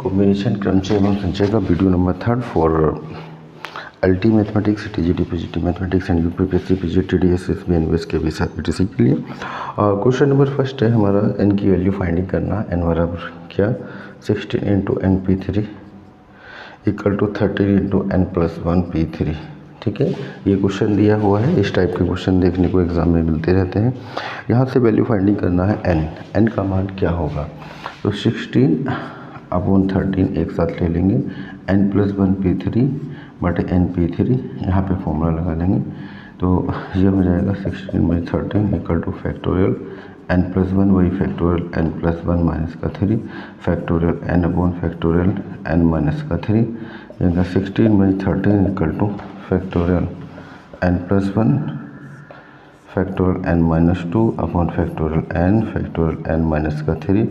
Combination क्रमचय एवं संचय का video number 3 for LT mathematics, TGT, PGT mathematics and UPPSC, PGT, DSSB, NVS के भी साथ बीटीसी के लिए। क्वेश्चन नंबर फर्स्ट है हमारा, एन की वैल्यू फाइंडिंग करना। एन बराबर क्या 16 into N P three equal to 13 into n plus 1 P three. ठीक है, ये क्वेश्चन दिया हुआ है। इस टाइप के क्वेश्चन देखने को एग्जाम में मिलते रहते हैं। यहाँ से वैल्यू फाइंडिंग करना है एन। एन का मान क्या होगा, तो 16 अपॉन 13 एक साथ ले लेंगे, एन प्लस 1 पी थ्री बटे एन पी थ्री, यहाँ पर फॉर्मूला लगा लेंगे। तो ये हो जाएगा 16 by 13 equal to factorial n plus 1 वही फैक्टोरियल एन प्लस 1 माइनस का 3 factorial N upon factorial N minus का 3, यानी 16 by 13 equal to factorial n plus 1 factorial N minus 2 upon factorial N minus का 3।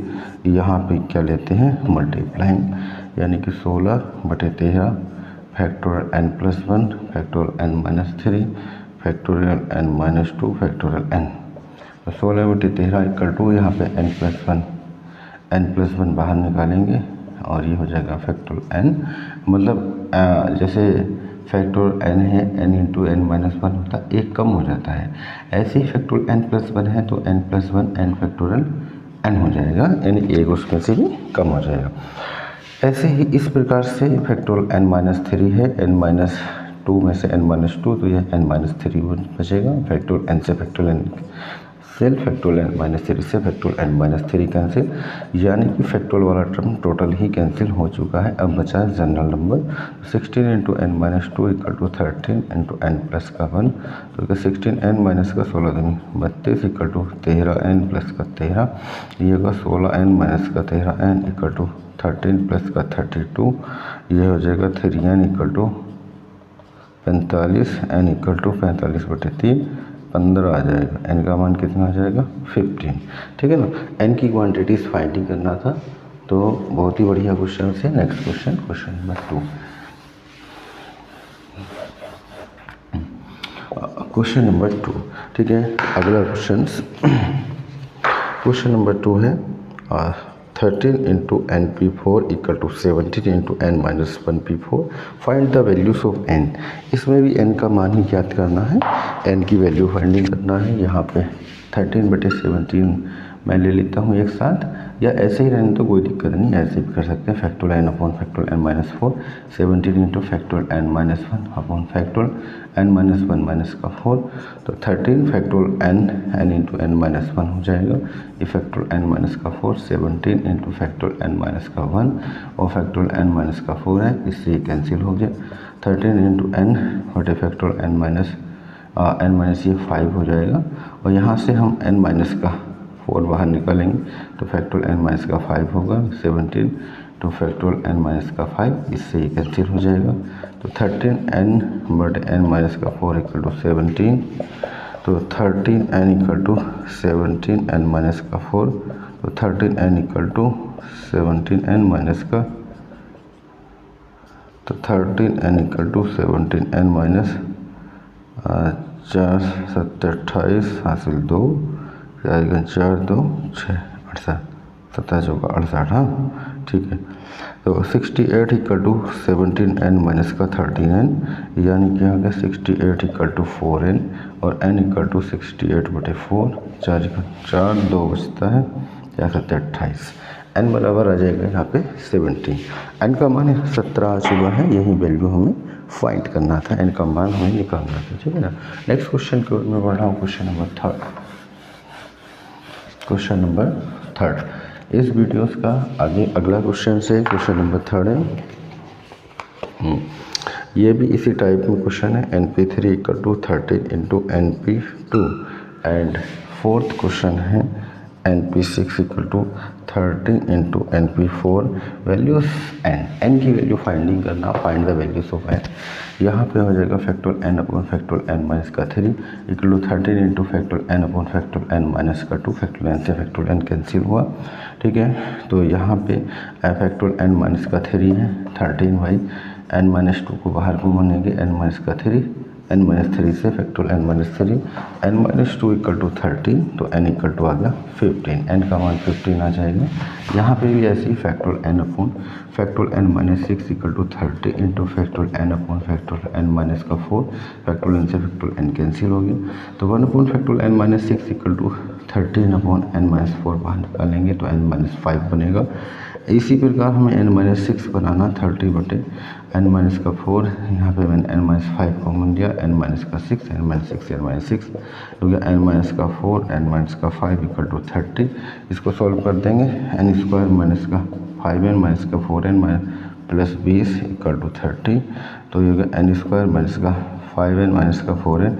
यहाँ पे क्या लेते हैं, मल्टीप्लाइंग, यानी कि 16 बटे 13 factorial n plus 1 factorial N minus 3 factorial N minus 2 factorial n. तो 16 बटे 13 इक्वल टू यहाँ पे एन प्लस 1 बाहर निकालेंगे और ये हो जाएगा फैक्टोरियल एन। मतलब जैसे फैक्टोरियल एन है, एन इंटू एन माइनस 1 होता है, एक कम हो जाता है। ऐसे ही फैक्टोरियल एन प्लस 1 है तो n plus 1 n factorial n हो जाएगा, यानी एक उसमें से भी कम हो जाएगा। ऐसे ही इस प्रकार से फैक्टोरियल एन माइनस 3 है, एन माइनस 2 में से एन माइनस 2, तो यह एन माइनस 3 बचेगा। फैक्टोरियल एन से factorial n factorial N minus 3 से फैक्टोरियल एन माइनस 3 कैंसिल, यानी कि फैक्टोरियल वाला टर्म टोटल ही कैंसिल हो चुका है। अब बचा है general number. 16 into n minus 2 equal to 13 into n plus का 1, तो 16 एन माइनस का 16 दूनी 32 इक्वल टू 13 एन प्लस का 13, ये होगा 16 एन माइनस का 13 एन इक्वल टू 13 प्लस का 32, ये हो जाएगा 3 n equal to 45, n equal to 45 बटे 3 15 आ जाएगा। एन का मान कितना आ जाएगा 15। ठीक है ना, एन की क्वांटिटीज फाइंडिंग करना था, तो बहुत ही बढ़िया क्वेश्चन से। Next question, question number 2। Question number 2, ठीक है। अगला क्वेश्चन नंबर 2 है 13 into N P 4 equal to 17 into n minus 1 P 4, find the values of n. इसमें भी एन का मान ही ज्ञात करना है, एन की वैल्यू फाइंडिंग करना है। यहाँ पे 13 बटे 17 मैं ले लेता हूँ एक साथ, या ऐसे ही रहने तो कोई दिक्कत नहीं, ऐसे भी कर सकते हैं। Factorial N upon factorial N minus 4, 17 into factorial N minus 1 upon factorial N minus 1 minus का 4, तो 13 factorial n into n minus 1 हो जाएगा। ये फैक्टोरियल एन माइनस का 4, 17 इंटू फैक्टोरियल एन माइनस का 1 और फैक्टोरियल एन माइनस का 4 है, इससे ये कैंसिल हो गया। 13 इंटू एन बटे फैक्टोरियल एन माइनस ये 5 हो जाएगा, और यहाँ से हम एन माइनस का 4 बाहर निकालेंगे तो फैक्टोरियल एन माइनस का 5 होगा। 17 तो फैक्टोरियल एन माइनस का 5, इससे ये कैंसिल हो जाएगा। तो 13 एन बटे एन माइनस का 4 इक्वल टू 17, तो 13 n equal to 17 n minus का 4, तो 13 n equal to 17 n minus का, तो 13 n equal to 17 n minus 4 7 28 हासिल 2, 4 2 6 68 17 चौका 68। हाँ ठीक है, तो 68 इक्वल टू 17 एन माइनस का 13 एन, यानी कि यहाँ का 68 इक्वल टू 4 एन और एन इक्वल टू 68 बटे 4, 4 2 बचता है, 4 7 28, एन बराबर आ जाएगा यहाँ पे 70। एन का मान 17 आ चुका है, यही वैल्यू हमें फाइंड करना था, एन का मान हमें निकालना था। ठीक है ना, नेक्स्ट क्वेश्चन की ओर मैं बढ़ रहा हूँ। क्वेश्चन नंबर 3, क्वेश्चन नंबर 3 इस वीडियोस का आगे अगला क्वेश्चन से क्वेश्चन नंबर 3 है। ये भी इसी टाइप में क्वेश्चन है, N P 3 equal to 13 into N P 2, and fourth question है N P 6 equal to 13 into N P 4, values N की वैल्यू फाइंडिंग करना, find the values of N. यहाँ पे हो जाएगा factorial N upon factorial N minus का 3 equal to 13 into factorial N upon factorial N minus का 2, factorial N से factorial N cancel हुआ। ठीक है, तो यहाँ पे फैक्टोरियल एन माइनस का 3 है, 13 बाई एन माइनस 2 को बाहर घुमाएंगे, एन माइनस का 3 n माइनस 3 से factorial n minus 3, n minus 2 equal to 13, तो n इक्वल टू आ गया 15, n का मान 15 आ जाएगा। यहाँ पे भी ऐसे ही factorial n upon factorial n minus 6 equal to 30 into factorial n upon factorial n minus का 4, फैक्टोरियल n से फैक्टोरियल n कैंसिल हो गया, तो 1 upon factorial n minus 6 equal to 13 upon n minus 4 बाहर निकालेंगे तो n माइनस 5 बनेगा। इसी प्रकार हमें n माइनस 6 बनाना 30 बटे n माइनस का 4, यहाँ पे मैंने n माइनस 5 कॉमन लिया, n माइनस का 6, n माइनस 6, n माइनस 6 हो गया, n माइनस का 4, n माइनस का 5 इक्वल टू 30। इसको सॉल्व कर देंगे, n स्क्वायर माइनस का 5n माइनस का 4n प्लस 20 इक्वल टू 30, तो ये हो गया n स्क्वायर माइनस का 5n माइनस का 4n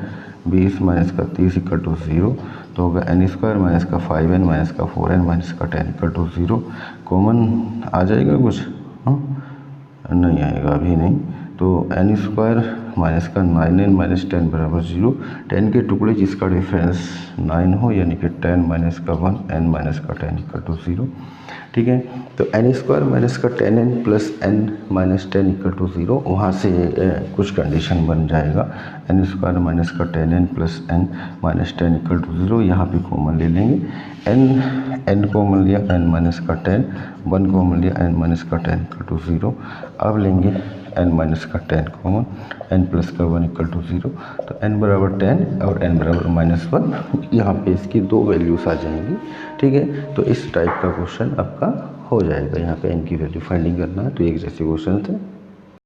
20 माइनस का 30 इक्वल टू 0, तो होगा n स्क्वायर माइनस का 5n माइनस का 4n माइनस का 10 इक्वल टू 0। कॉमन आ जाएगा कुछ? नहीं आएगा, अभी नहीं। तो n स्क्वायर माइनस का 9n माइनस 10 बराबर 0, 10 के टुकड़े जिसका डिफरेंस 9 हो, यानी कि 10 माइनस का 1, n माइनस का 10 इक्वल टू 0। ठीक है, तो n स्क्वायर माइनस का 10n plus n minus 10 equal to 0, वहाँ से कुछ कंडीशन बन जाएगा। n स्क्वायर माइनस का 10n plus n minus 10 equal to 0, यहाँ पे कॉमन ले लेंगे, n कॉमन लिया, n माइनस का 10, 1 कॉमन लिया, n माइनस का 10 इक्वल टू 0। अब लेंगे n माइनस का 10 कॉमन, n प्लस का 1 इक्वल टू 0, तो n बराबर 10 और n बराबर -1, यहाँ पे इसकी दो वैल्यूज आ जाएंगी। ठीक है, तो इस टाइप का क्वेश्चन आपका हो जाएगा। यहाँ पे n की वैल्यू फाइंडिंग करना है, तो एक जैसे क्वेश्चन थे।